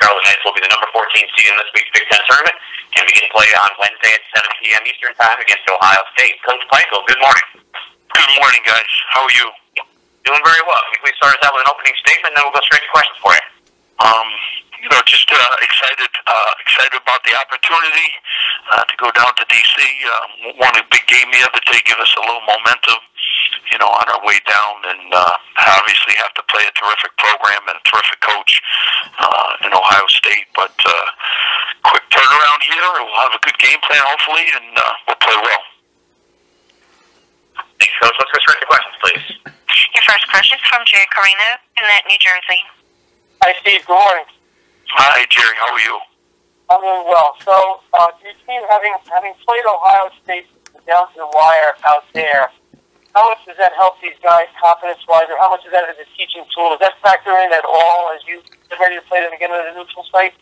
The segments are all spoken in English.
Charlotte Knights will be the number 14 seed in this week's Big Ten tournament and begin play on Wednesday at 7 p.m. Eastern Time against Ohio State. Coach Pikiell, good morning. Good morning, guys. How are you? Doing very well. Can you please start us out with an opening statement, and then we'll go straight to questions for you. Just excited about the opportunity to go down to D.C. Won a big game the other day, give us a little momentum, on our way down, and obviously have to play a terrific program and a terrific coach in Ohio State. But quick turnaround here. We'll have a good game plan, hopefully, and we'll play well. Thanks, Coach. Let's go straight to questions, please. Your first question is from Jerry Carino in New Jersey. Hi, Steve. Good morning. Hi, Jerry. How are you? I'm doing well. So, your team, having played Ohio State down to the wire out there, how much does that help these guys confidence-wise, or how much of that is a teaching tool? Does that factor in at all as you get ready to play them again at a neutral site?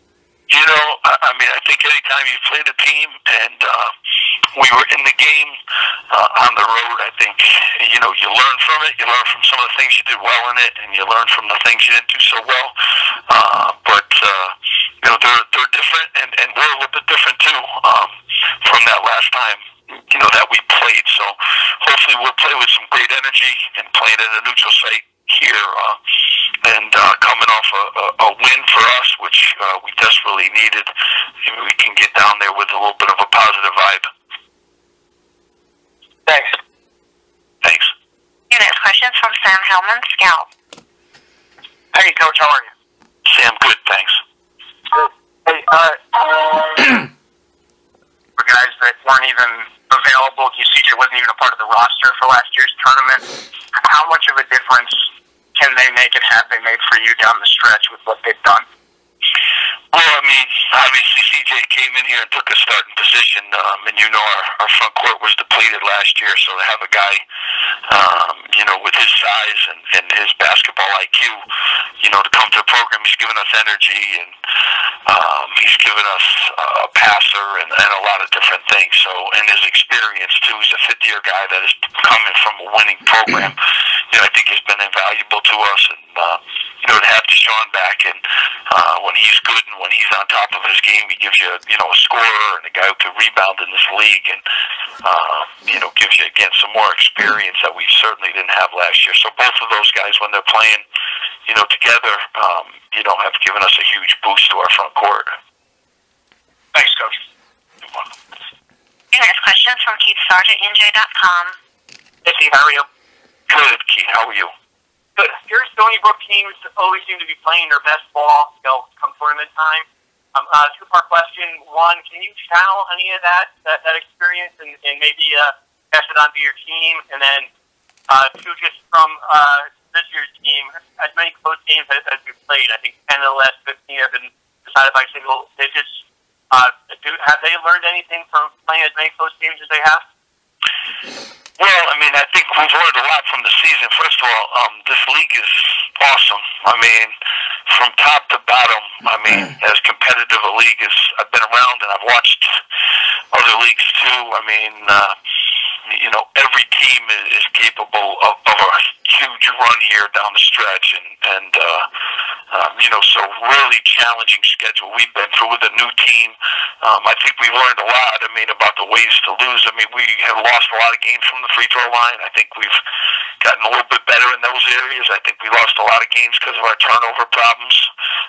I think anytime you play the team, and we were in the game on the road, I think, you learn from it. You learn from some of the things you did well in it, and you learn from the things you didn't do so well. They're different, and we're a little bit different, too, from that last time, that we played. So hopefully we'll play with some great energy and play it at a neutral site here, and coming off a win for us, which we desperately needed. We can get down there with a little bit of a positive vibe. Thanks. Thanks. Your next question is from Sam Hellman, Scout. Hey, Coach. How are you? Sam, good. Thanks. Good. Hey, For guys that weren't even available, CJ wasn't even a part of the roster for last year's tournament. How much of a difference can they make and have they made for you down the stretch with what they've done? Well, obviously CJ came in here and took a starting position, and our front court was depleted last year, so to have a guy, with his size and his basketball IQ, to come to the program, he's given us energy, and he's given us a passer and a lot of different things. So, and his experience too, he's a fifth-year guy that is coming from a winning program. I think he's been invaluable to us, and to have Deshaun back, and when he's good and when he's on top of his game, he gives you a scorer and a guy who can rebound in this league, and gives you again some more experience that we certainly didn't have last year. So both of those guys, when they're playing, together, have given us a huge boost to our front court. Thanks, Coach. Your next question is from Keith Sargent, NJ.com. Hey, Steve. How are you? Good, Keith. How are you? Good. Your Stony Brook teams always seem to be playing their best ball, come tournament time. Two-part question. One, can you channel any of that experience and maybe pass it on to your team? And then two, just from this year's team, as many close games as we've played, I think 10 of the last 15 have been decided by single digits. Have they learned anything from playing as many close games as they have? Well, I think we've learned a lot from the season. First of all, this league is awesome. From top to bottom, as competitive a league as I've been around, and I've watched other leagues too. Every team is capable of a huge run here down the stretch, and so really challenging schedule we've been through with a new team. I think we've learned a lot, about the ways to lose. We have lost a lot of games from the free throw line. I think we've gotten a little bit better in those areas. I think we lost a lot of games because of our turnover problems.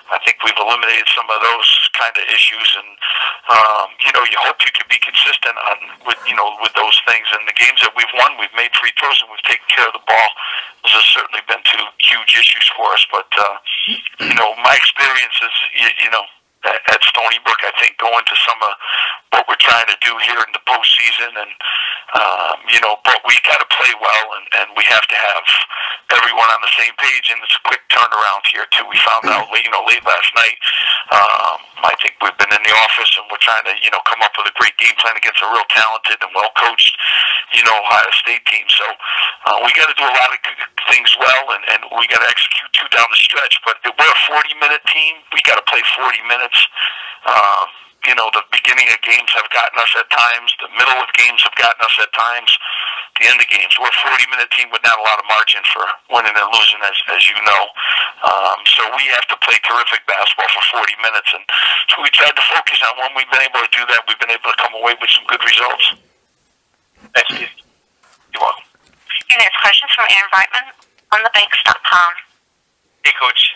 I think we've eliminated some of those kind of issues, and you hope you can be consistent with those things. And the games that we've won, we've made free throws and we've taken care of the ball. Those have certainly been two huge issues for us. But my experience is at Stony Brook, I think going to some of what we're trying to do here in the postseason, and but we got to play well, and we have to have everyone on the same page. And it's a quick turnaround here too. We found out late last night. I think we've been in the office and we're trying to come up with a great game plan against a real talented and well coached Ohio State team. So we got to do a lot of good things well, and we got to execute two down the stretch. But we're a 40-minute team. We got to play 40 minutes. The beginning of games have gotten us at times. The middle of games have gotten us at times. the end of games. We're a 40-minute team with not a lot of margin for winning and losing, as you know. So we have to play terrific basketball for 40 minutes, and so we tried to focus on when we've been able to do that. We've been able to come away with some good results. Thank you. You're welcome. Your next question is from Aaron Reitman on thebanks.com. Hey, Coach.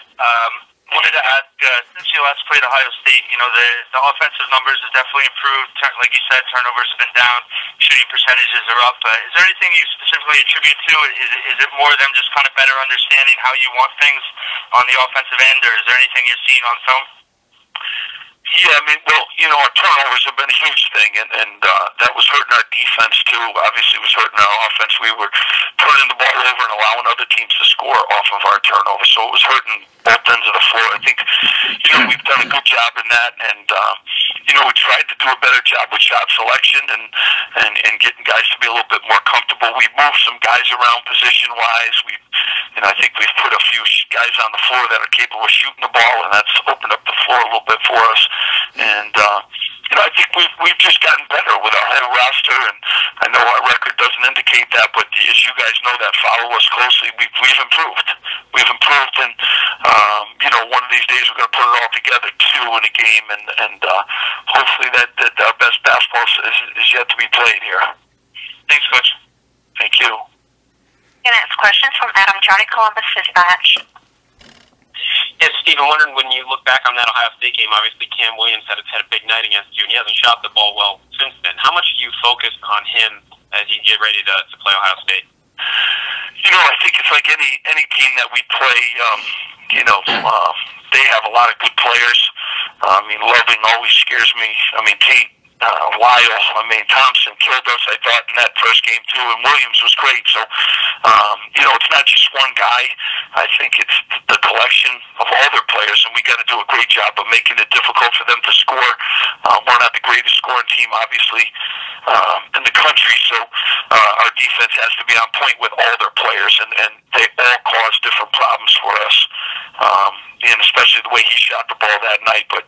Wanted to ask, since you last played Ohio State, the offensive numbers have definitely improved. Like you said, turnovers have been down, shooting percentages are up. Is there anything you specifically attribute to it? Is it more them just kind of better understanding how you want things on the offensive end, or is there anything you're seeing on film? Yeah, I mean, well, our turnovers have been a huge thing, and that was hurting our defense, too. Obviously, it was hurting our offense. We were turning the ball over and allowing other teams to score off of our turnovers, so it was hurting both ends of the floor. I think, we've done a good job in that, and, we tried to do a better job with shot selection and getting guys to be a little bit more comfortable. We moved some guys around position-wise. I think we've put a few guys on the floor that are capable of shooting the ball, and that's opened up the floor a little bit for us. And, I think we've just gotten better with our whole roster, and I know our record doesn't indicate that, but as you guys know that follow us closely, we've improved. We've improved, and, one of these days we're going to put it all together, too, in a game, and hopefully that our best basketball is yet to be played here. Thanks, Coach. Thank you. Your next question is from Adam Johnny, Columbus Dispatch. Yes, Steve, I'm wondering, when you look back on that Ohio State game, obviously Cam Williams had a big night against you, and he hasn't shot the ball well since then. How much do you focus on him as you get ready to play Ohio State? I think it's like any team that we play, they have a lot of good players. Loving always scares me. Tate, Lyle, Thompson killed us, I thought, in that first game, too, and Williams was great. So, it's not just one guy. I think it's the collection of all their players, and we got to do a great job of making it difficult for them to score. We're not the greatest scoring team, obviously, in the country, so our defense has to be on point with all their players, and they all cause different problems for us, and especially the way he shot the ball that night. But,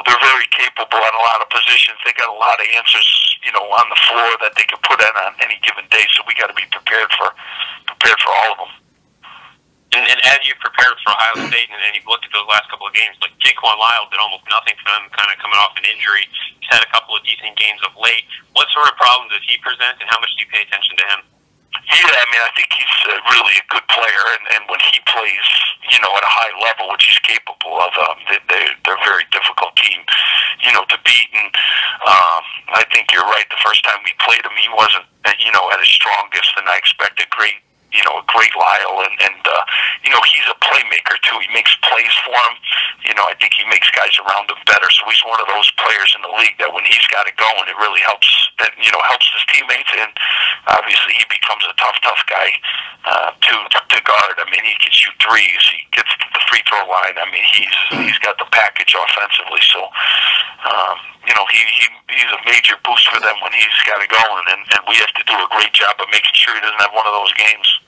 they're very capable on a lot of positions. They got a lot of answers, on the floor that they can put in on any given day, so we got to be prepared for all of them. And as you prepared for Ohio State and you've looked at those last couple of games, like Jaquan Lyle did almost nothing for them, kind of coming off an injury. He's had a couple of decent games of late. What sort of problems does he present, and how much do you pay attention to him? Yeah, I think he's really a good player, and when he plays, at a high level, which he's capable of, they're a very difficult team, to beat. And I think you're right. The first time we played him, he wasn't, at his strongest, and I expected a great Lyle, and he's a playmaker too. He makes plays for him. I think he makes guys around him better. So he's one of those players in the league that when he's got it going, it really helps. Helps his teammates, and obviously he becomes a tough guy to guard. He can shoot threes. He gets to the free throw line. He's got the package offensively. So he's a major boost for them when he's got it going, and we have to do a great job of making sure he doesn't have one of those games.